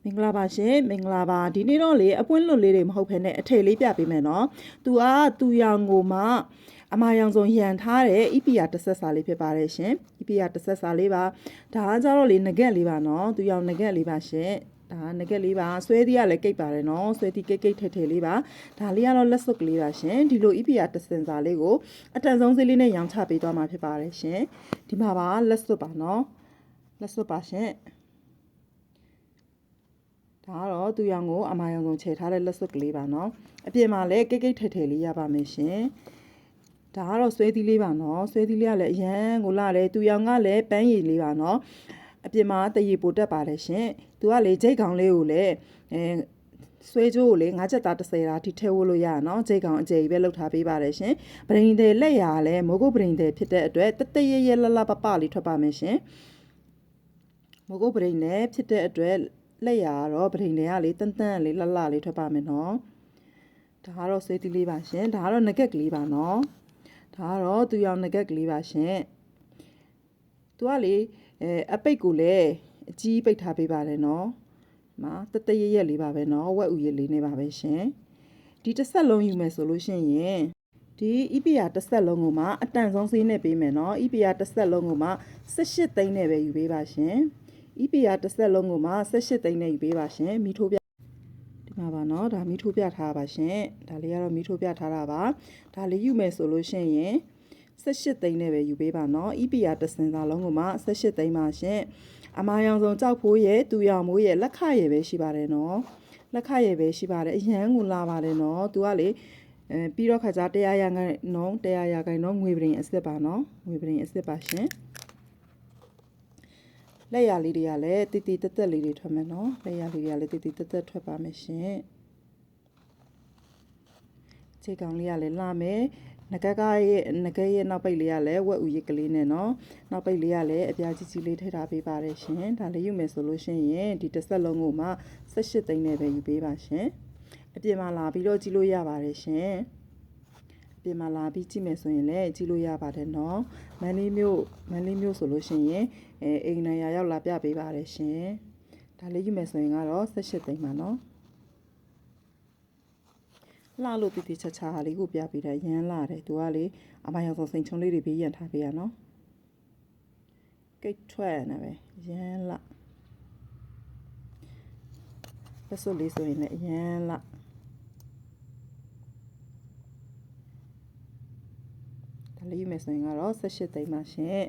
မင်္ဂလာပါရှင်မင်္ဂလာပါဒီနေ့တော့လေအပွင့်လွတ်လေးတွေမဟုတ်ဘဲနဲ့အထည်လေးပြပေးမယ်နော်သူကသူရောင်ကိုမှအမာရောင်စုံရန်ထားတဲ့ EPR တစ်ဆက်စာလေးဖြစ်ပါတယ်ရှင် EPR တစ်ဆက်စာလေးပါဒါကကြတော့လေငကက်လေးပါနော်သူရောင်ငကက်လေးပါရှင်ဒါငကက်လေးပါဆွဲသီးကလည်းကိတ်ပါတယ်နော်ဆွဲသီးကိတ်ထည်လေးပါဒါလေးကတော့လက်စွပ်ကလေးပါရှင်ဒီလို EPR တစ်စင်စာလေးကိုအတန်ဆုံးဈေးလေးနဲ့ရောင်းချပေးသွားမှာဖြစ်ပါတယ်ရှင်ဒီမှာပါလက်စွပ်ပါနော်လက်စွပ်ပါရှင်ဒါကတော့သူရောင်ကိုအမာရောင်ဆုံးချယ်ထားတဲ့လက်စွပ်ကလေးပါနော်အပြင်မှာလည်းကိတ်ထည်လေးရပါမယ်ရှင်ဒါကတော့ဆွဲသီးလေးပါနော်ဆွဲသီးလေးကလည်းအရန်ကိုလာတယ်သူရောင်ကလည်းပန်းရည်လေးပါနော်အပြင်မှာတရေပိုတက်ပါတယ်ရှင်သူကလေဂျိတ်ကောင်လေးကိုလည်းဆွဲကြိုးကိုလေ9ချက်သား30တာထိထည့်ဝလို့ရနော်ဂျိတ်ကောင်အကျယ်ကြီးပဲလှုပ်ထားပေးပါတယ်ရှင်ပရိန်တယ်လက်ရာလည်းမိုးကုတ်ပရိန်တယ်ဖြစ်တဲ့အတွက်တရလပပလေးထွက်ပါမယ်ရှင်မိုးကုတ်ပရိန်တယ်ဖြစ်တဲ့အတွက်လက်ရတော့ပထိန်တွေကလေတန်းလေးလှလေးထွက်ပါမယ်နော်ဒါကတော့ဆွဲသီးလေးပါရှင်ဒါကတော့ငကက်ကလေးပါနော်ဒါကတော့သူရောင်ငကက်ကလေးပါရှင်သူကလေအပိတ်ကိုလည်းအကြီးပိတ်ထားပေးပါတယ်နော်မှာတရလေးပါပဲနော်ဝက်ဥရလေးနေပါပဲရှင်ဒီတစ်ဆက်လုံးယူမယ်ဆိုလို့ရှိရင်ဒီ EPR တစ်ဆက်လုံးကိုမှအတန်ဆုံးဈေးနဲ့ပေးမယ်နော် EPR တစ်ဆက်လုံးကိုမှ18သိန်းနဲ့ပဲယူပေးပါရှင်EPR တစ်ဆက်လုံးကိုမှ18သိန်းနဲ့ယူပေးပါရှင်မီထိုးပြဒီမှာပါနော်ဒါမီထိုးပြထားပါရှင်ဒါလေးကတော့မီထိုးပြထားတာပါဒါလေးယူမယ်ဆိုလို့ရှိရင်18သိန်းနဲ့ပဲယူပေးပါနော် EPR တစ်စင်စာလုံးကိုမှ18သိန်းပါရှင်အမာရောင်စုံကြောက်ဖိုးရဲ့သူရောင်မိုးရဲ့လက်ခရဲ့ပဲရှိပါတယ်နော်လက်ခရဲ့ပဲရှိပါတယ်အရန်ကိုလာပါတယ်နော်သူကလေပြီးတော့ခါကျ100ရာခိုင်နှုန်းငွေပရင်အစ်စ်ပါနော်ငွေပရင်အစ်စ်ပါရှင်လက်ရလေးတွေကလည်းတီတက်လေးတွေထွက်မယ်နော်လက်ရလေးတွေကလည်းတီတက်ထွက်ပါမယ်ရှင်ခြေကောင်လေးကလည်းလှမယ်ငကရဲ့နောက်ပိတ်လေးကလည်းဝက်ဥရစ်ကလေးနဲ့နော်နောက်ပိတ်လေးကလည်းအပြားကြီးလေးထည့်ထားပေးပါတယ်ရှင်ဒါလေးယူမယ်ဆိုလို့ရှိရင်ဒီတစ်ဆက်လုံးကိုမှ18သိန်းနဲ့ပဲယူပေးပါရှင်အပြင်မှာလာပြီးတော့ကြည့်လို့ရပါတယ်ရှင်ပြင်မှာလာပြီးကြည့်မယ်ဆိုရင်လည်းကြည့်လို့ရပါတယ်နော်မန္တလေးမြို့ဆိုလို့ရှိရင်အိမ်နိုင်ရောက်လာပြပေးပါတယ်ရှင်ဒါလေးယူမယ်ဆိုရင်ကတော့18သိန်းပါနော်လှလို့ပြပြချာလေးကိုပြပေးတာရမ်းလာတယ်သူကလေအမရောင်စုံစိန်ချုံလေးတွေဘေးရန်ထားပေးရနော်ကိတ်ထွက်နေပဲရမ်းလာလက်စွပ်လေးဆိုရင်လည်းရမ်းလာဒါလေးယူမယ်ဆိုရင်ကတော့18သိန်းပါရှင်